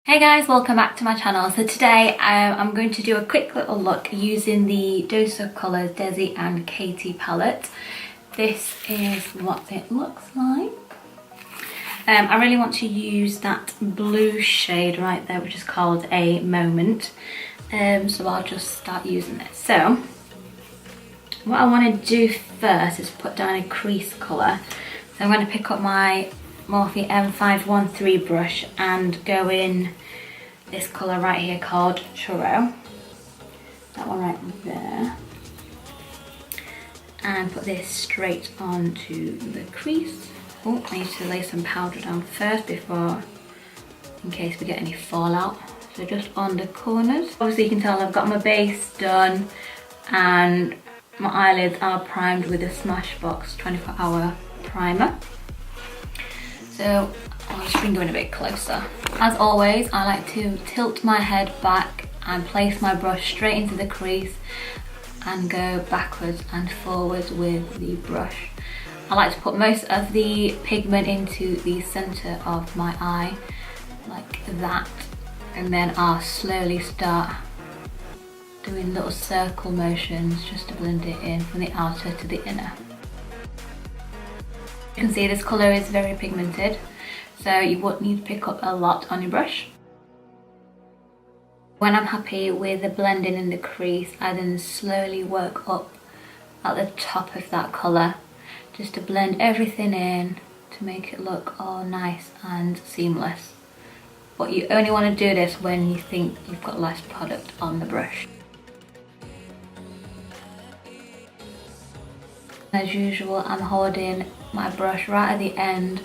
Hey guys, welcome back to my channel. So today I'm going to do a quick little look using the Dose of Colours Desi X Katy palette. This is what it looks like. I really want to use that blue shade right there, which is called A Moment. So I'll just start using this. So what I want to do first is put down a crease colour. So I'm going to pick up my Morphe M513 brush and go in this colour right here called Churro. That one right there. And put this straight onto the crease. Oh, I need to lay some powder down first before, in case we get any fallout. So just on the corners. Obviously you can tell I've got my base done and my eyelids are primed with a Smashbox 24-hour primer. So I'll just bring you in a bit closer. As always, I like to tilt my head back and place my brush straight into the crease and go backwards and forwards with the brush. I like to put most of the pigment into the centre of my eye, like that, and then I'll slowly start doing little circle motions just to blend it in from the outer to the inner. You can see this colour is very pigmented, so you won't need to pick up a lot on your brush. When I'm happy with the blending in the crease, I then slowly work up at the top of that colour just to blend everything in to make it look all nice and seamless. But you only want to do this when you think you've got less product on the brush. As usual, I'm holding my brush right at the end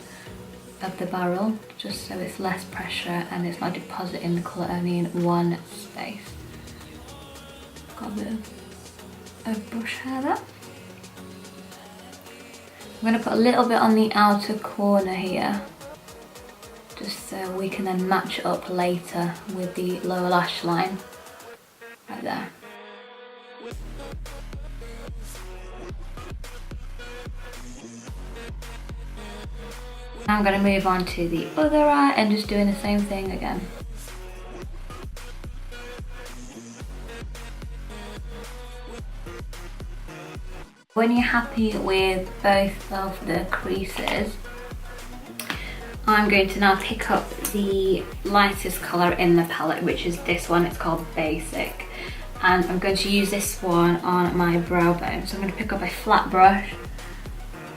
of the barrel just so it's less pressure and it's not depositing the colour only in one space. Got a bit of brush hair there. I'm going to put a little bit on the outer corner here just so we can then match it up later with the lower lash line right there. Now I'm going to move on to the other eye and just doing the same thing again. When you're happy with both of the creases, I'm going to now pick up the lightest colour in the palette, which is this one. It's called Basic, and I'm going to use this one on my brow bone. So I'm going to pick up a flat brush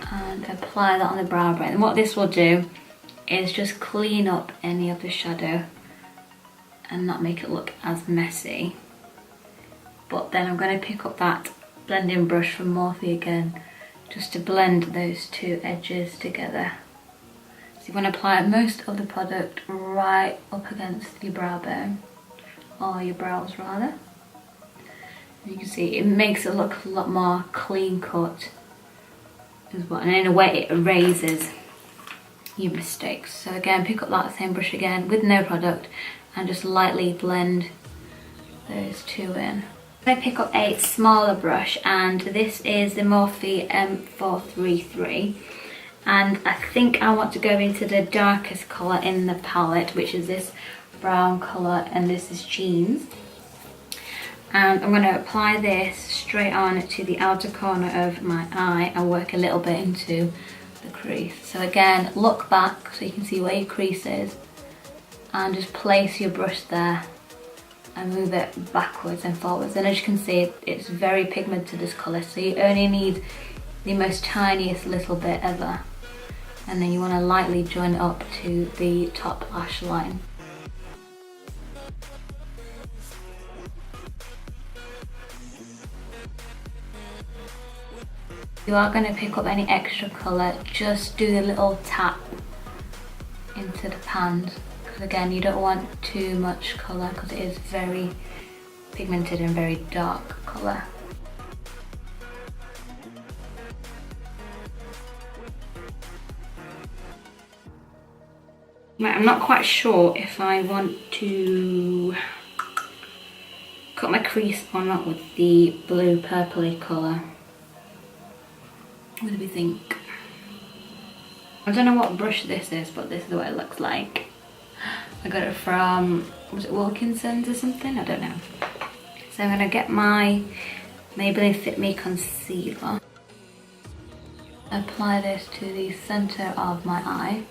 and apply that on the brow bone. And what this will do is just clean up any of the shadow and not make it look as messy. But then I'm going to pick up that blending brush from Morphe again just to blend those two edges together. So you want to apply most of the product right up against your brow bone, or your brows rather. And you can see it makes it look a lot more clean cut as well, and in a way it erases your mistakes. So again, pick up that same brush again with no product and just lightly blend those two in. I pick up a smaller brush, and this is the Morphe M433, and I think I want to go into the darkest colour in the palette, which is this brown colour, and this is Jeans. And I'm going to apply this straight on to the outer corner of my eye and work a little bit into the crease. So again, look back so you can see where your crease is and just place your brush there and move it backwards and forwards. And as you can see, it's very pigmented, this colour, so you only need the most tiniest little bit ever. And then you want to lightly join it up to the top lash line. If you are going to pick up any extra colour, just do the little tap into the pans, because again, you don't want too much colour because it is very pigmented and very dark colour. Right, I'm not quite sure if I want to cut my crease or not with the blue purpley colour. What do we think? I don't know what brush this is, but this is what it looks like. I got it from, was it Wilkinson's or something? I don't know. So I'm gonna get my Maybelline Fit Me concealer. Apply this to the center of my eye.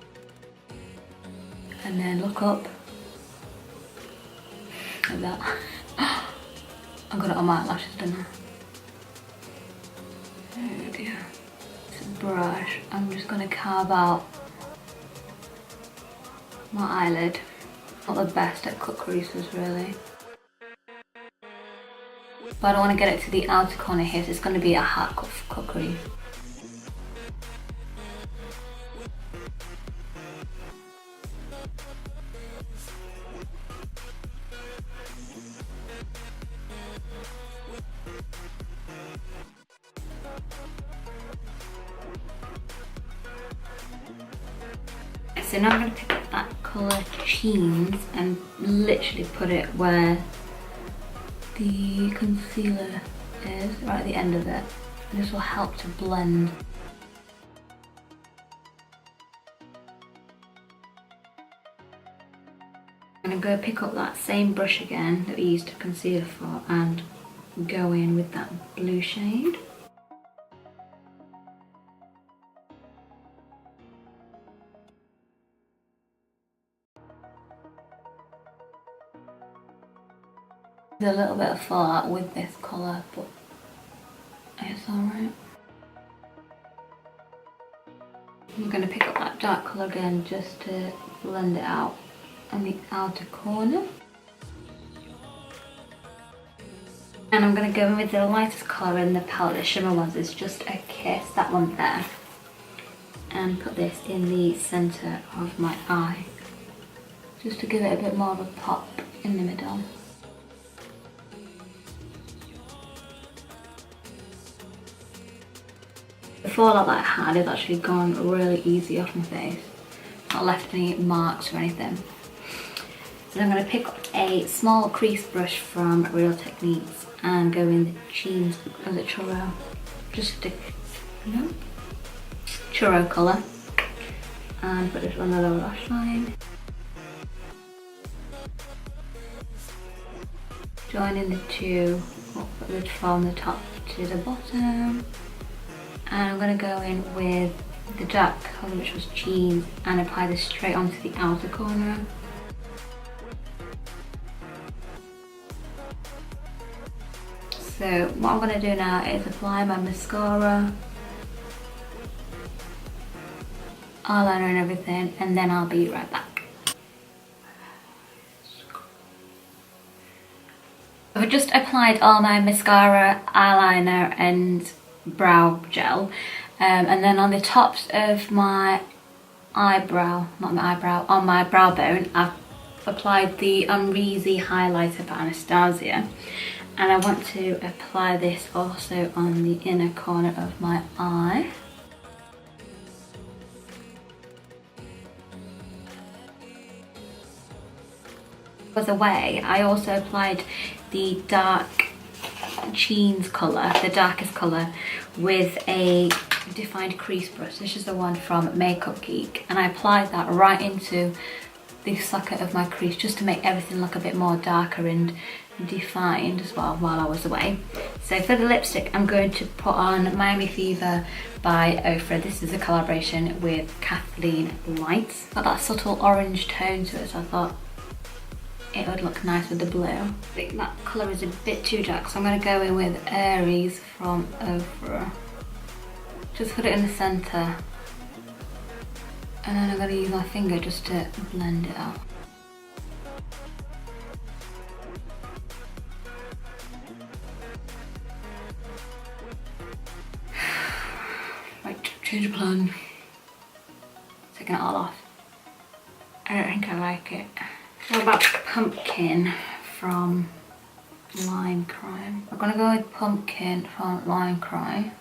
And then look up. Like that. I got it on my eyelashes, didn't I? Oh dear. It's a brush. I'm just gonna carve out my eyelid. Not the best at cut creases really. But I don't want to get it to the outer corner here, so it's going to be a hard cut crease. So now I'm going to pick up that colour Cheens and literally put it where the concealer is, right at the end of it. And this will help to blend. I'm going to go pick up that same brush again that we used to concealer for and go in with that blue shade. There's a little bit of fallout with this colour, but it's alright. I'm going to pick up that dark colour again just to blend it out on the outer corner. And I'm going to go in with the lightest colour in the palette, the shimmer ones. It's just a kiss, that one there. And put this in the centre of my eye. Just to give it a bit more of a pop in the middle. The fallout that I had has actually gone really easy off my face. Not left any marks or anything. So I'm going to pick up a small crease brush from Real Techniques and go in the Cheens, was it Churro? Just stick, no? Churro colour. And put this on the lower lash line. Joining the two, from the top to the bottom. And I'm going to go in with the dark colour, which was Cheens, and apply this straight onto the outer corner. So what I'm going to do now is apply my mascara, eyeliner and everything, and then I'll be right back. I've just applied all my mascara, eyeliner and brow gel, and then on the tops of my eyebrow, not my eyebrow, on my brow bone, I've applied the Amrezy highlighter by Anastasia, and I want to apply this also on the inner corner of my eye. By the way, I also applied the dark Cheens colour, the darkest colour, with a defined crease brush. This is the one from Makeup Geek, and I applied that right into the socket of my crease just to make everything look a bit more darker and defined as well while I was away. So for the lipstick, I'm going to put on Miami Fever by Ofra. This is a collaboration with Kathleen Lights. Got that subtle orange tone to it, so I thought it would look nice with the blue. I think that colour is a bit too dark, so I'm going to go in with Aries from Ofra. Just put it in the centre. And then I'm going to use my finger just to blend it out. Right, change of plan. Taking it all off. I don't think I like it. What about Pumpkin from Limecrime? I'm gonna go with Pumpkin from Limecrime.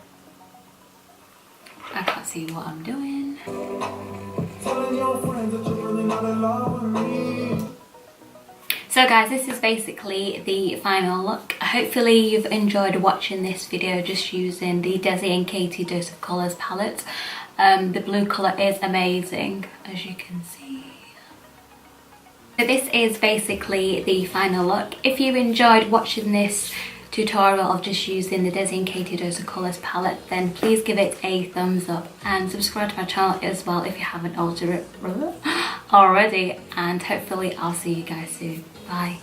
I can't see what I'm doing. So guys, this is basically the final look. Hopefully you've enjoyed watching this video just using the Desi X Katy Dose of Colours palette. The blue colour is amazing, as you can see. So this is basically the final look. If you enjoyed watching this tutorial of just using the Desi X Katy Colours palette, then please give it a thumbs up and subscribe to my channel as well if you haven't already, and hopefully I'll see you guys soon. Bye.